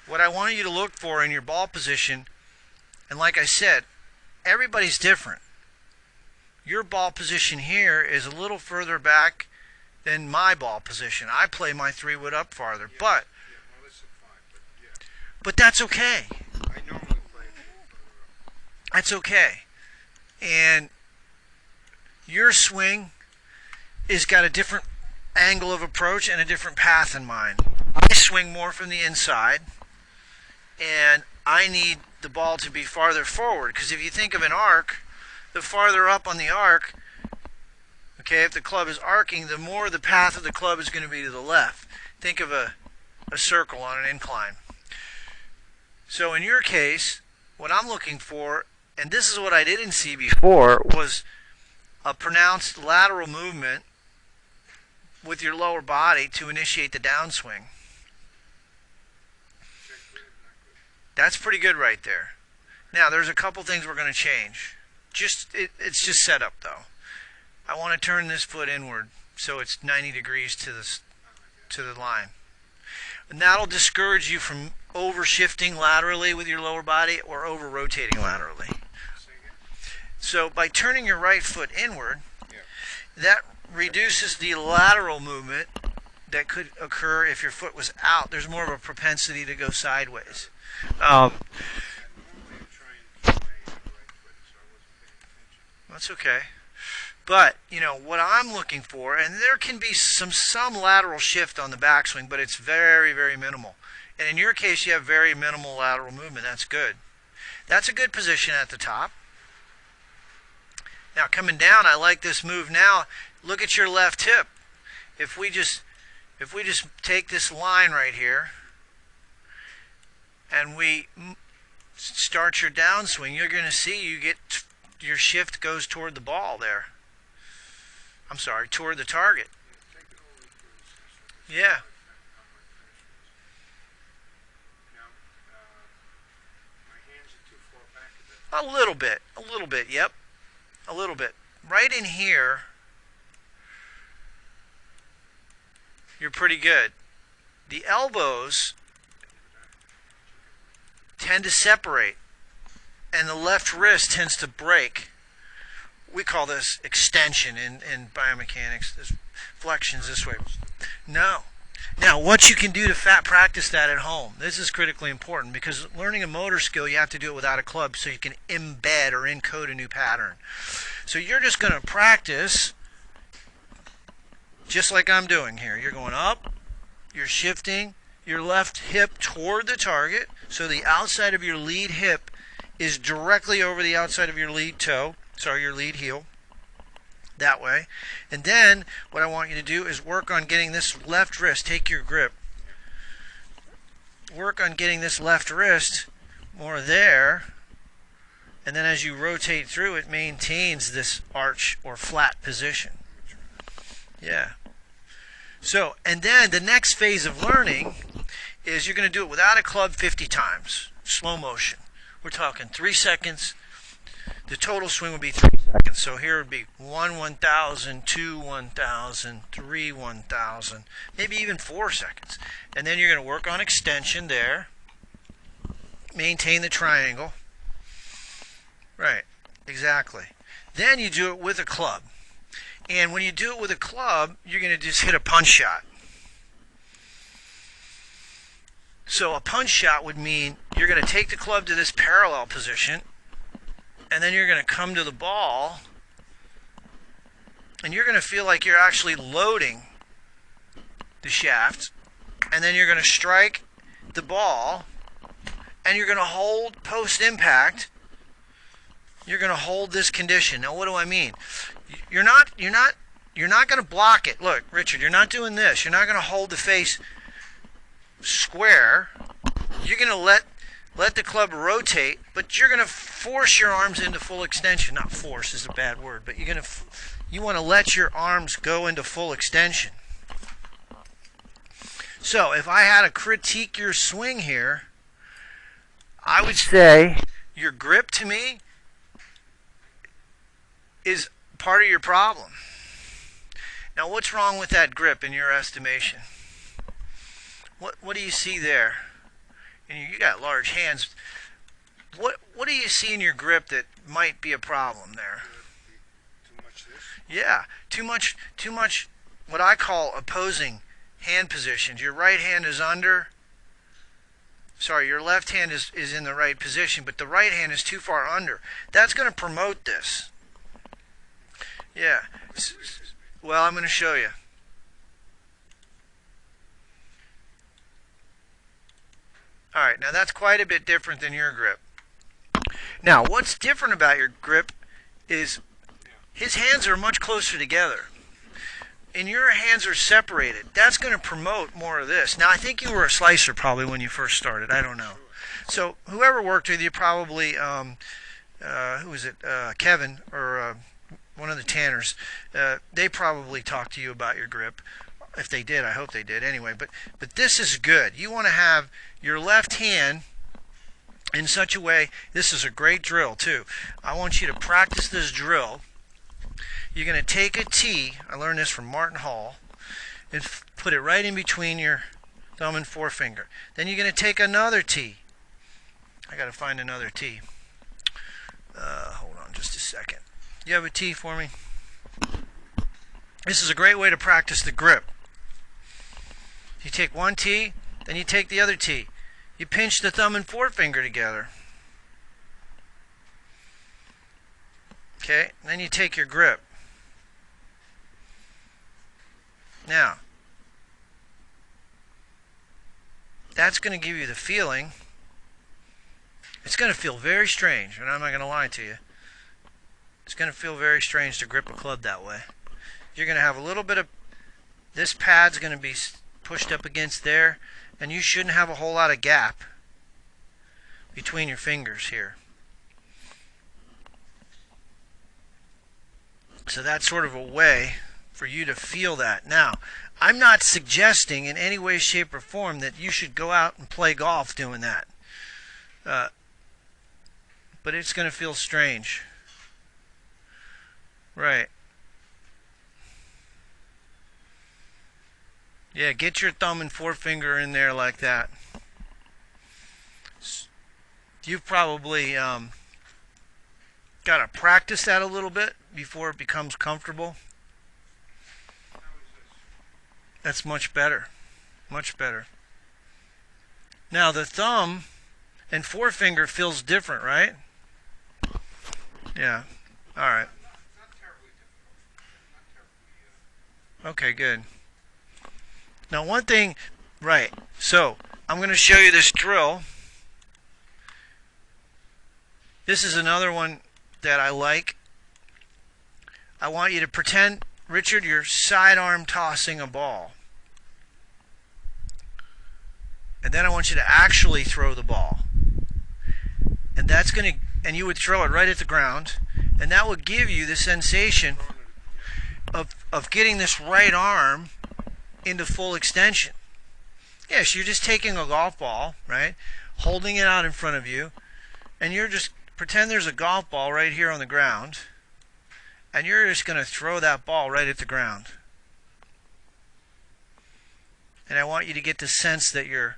what I want you to look for in your ball position, and like I said, everybody's different. Your ball position here is a little further back than my ball position. I play my 3-wood up farther, but that's okay. I normally play it further up. That's okay. And your swing is got a different angle of approach and a different path in mind. I swing more from the inside, and I need the ball to be farther forward, because if you think of an arc, the farther up on the arc, okay, if the club is arcing, the more the path of the club is going to be to the left. Think of a circle on an incline. So in your case, what I'm looking for, and this is what I didn't see before, was a pronounced lateral movement with your lower body to initiate the downswing. That's pretty good right there. Now, there's a couple things we're going to change. It's just setup, though. I want to turn this foot inward so it's 90 degrees to the line. And that'll discourage you from over-shifting laterally with your lower body or over-rotating laterally. So by turning your right foot inward, that reduces the lateral movement that could occur if your foot was out. There's more of a propensity to go sideways. That's okay. But, you know, what I'm looking for, and there can be some lateral shift on the backswing, but it's very, very minimal. And in your case, you have very minimal lateral movement. That's good. That's a good position at the top. Now, coming down, I like this move now. Look at your left hip. If we just take this line right here, and we start your downswing, you're going to see your shift goes toward the ball there. I'm sorry, toward the target. Yeah. A little bit, yep. A little bit. Right in here, you're pretty good. The elbows tend to separate, and the left wrist tends to break. We call this extension in biomechanics. There's flexions this way. No. Now, what you can do to practice that at home, this is critically important, because learning a motor skill, you have to do it without a club so you can embed or encode a new pattern. So you're just going to practice just like I'm doing here. You're going up, you're shifting your left hip toward the target, so the outside of your lead hip is directly over the outside of your lead toe, your lead heel, that way. And then what I want you to do is work on getting this left wrist, take your grip, work on getting this left wrist more there, and then as you rotate through, it maintains this arch or flat position. Yeah. So, and then the next phase of learning is you're going to do it without a club 50 times, slow motion. We're talking 3 seconds. The total swing would be 3 seconds. So here would be 1 1,000, 2 1,000, 3 1,000, maybe even 4 seconds. And then you're going to work on extension there. Maintain the triangle. Right, exactly. Then you do it with a club. And when you do it with a club, you're going to just hit a punch shot. So a punch shot would mean you're going to take the club to this parallel position, and then you're going to come to the ball, and you're going to feel like you're actually loading the shaft, and then you're going to strike the ball, and you're going to hold post-impact. You're going to hold this condition. Now, what do I mean? You're not going to block it. Look, Richard, you're not doing this. You're not going to hold the face square. You're going to let the club rotate, but you're going to force your arms into full extension. Not force is a bad word, but you want to let your arms go into full extension. So if I had to critique your swing here, I would say your grip to me is part of your problem. Now, what's wrong with that grip in your estimation? What do you see there? and you got large hands. What do you see in your grip that might be a problem there? Too much this? Yeah, too much what I call opposing hand positions. Your right hand is under. Sorry, your left hand is in the right position, but the right hand is too far under. That's going to promote this. Yeah. Well, I'm going to show you. All right, now that's quite a bit different than your grip. Now, what's different about your grip is his hands are much closer together. And your hands are separated. That's going to promote more of this. Now, I think you were a slicer probably when you first started. I don't know. So, whoever worked with you probably, who was it, Kevin or one of the tanners, they probably talked to you about your grip. If they did, I hope they did. Anyway, but this is good. You want to have your left hand in such a way. This is a great drill too. I want you to practice this drill. You're going to take a T, I learned this from Martin Hall, and put it right in between your thumb and forefinger. Then you're going to take another T. I got to find another T. Hold on just a second. You have a T for me? This is a great way to practice the grip. You take one T, then you take the other T. You pinch the thumb and forefinger together. Okay, then you take your grip. Now, that's going to give you the feeling. It's going to feel very strange, and I'm not going to lie to you. It's going to feel very strange to grip a club that way. You're going to have a little bit of, this pad's going to be pushed up against there, and you shouldn't have a whole lot of gap between your fingers here. So that's sort of a way for you to feel that. Now, I'm not suggesting in any way, shape, or form that you should go out and play golf doing that. But it's going to feel strange. Right. Yeah, get your thumb and forefinger in there like that. You've probably got to practice that a little bit before it becomes comfortable. That's much better. Much better. Now the thumb and forefinger feels different, right? Yeah. All right. Okay, good. Now one thing, right, so I'm going to show you this drill. This is another one that I like. I want you to pretend, Richard, you're sidearm tossing a ball. And then I want you to actually throw the ball. And that's going to, and you would throw it right at the ground. And that would give you the sensation of getting this right arm into full extension. Yes, you're just taking a golf ball, right? Holding it out in front of you. And you're just, pretend there's a golf ball right here on the ground. And you're just going to throw that ball right at the ground. And I want you to get the sense that you're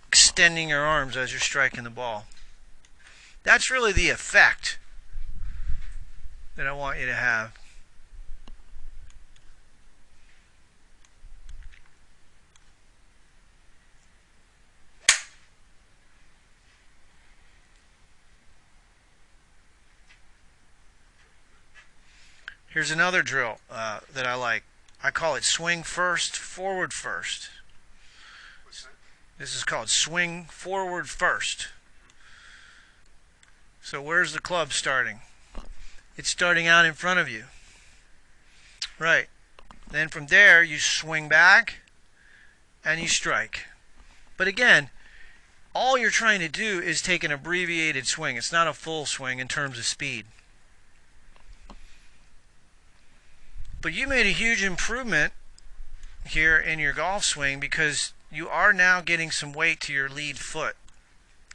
extending your arms as you're striking the ball. That's really the effect that I want you to have. Here's another drill that I like. I call it swing first, forward first. This is called swing forward first. So where's the club starting? It's starting out in front of you. Right. Then from there you swing back and you strike. But again, all you're trying to do is take an abbreviated swing. It's not a full swing in terms of speed. But you made a huge improvement here in your golf swing because you are now getting some weight to your lead foot.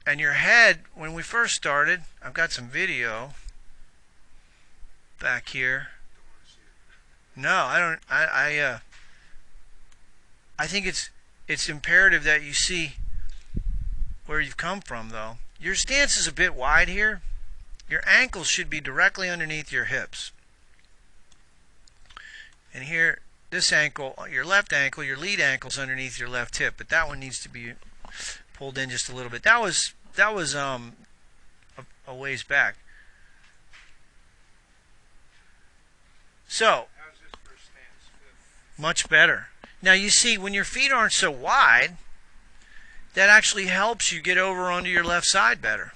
And your head, when we first started, I've got some video back here. No, I don't. I think it's imperative that you see where you've come from, though. Your stance is a bit wide here. Your ankles should be directly underneath your hips. And here, this ankle, your left ankle, your lead ankle is underneath your left hip, but that one needs to be pulled in just a little bit. That was a ways back. So, How's this for a stance? much better. Now you see, when your feet aren't so wide, that actually helps you get over onto your left side better.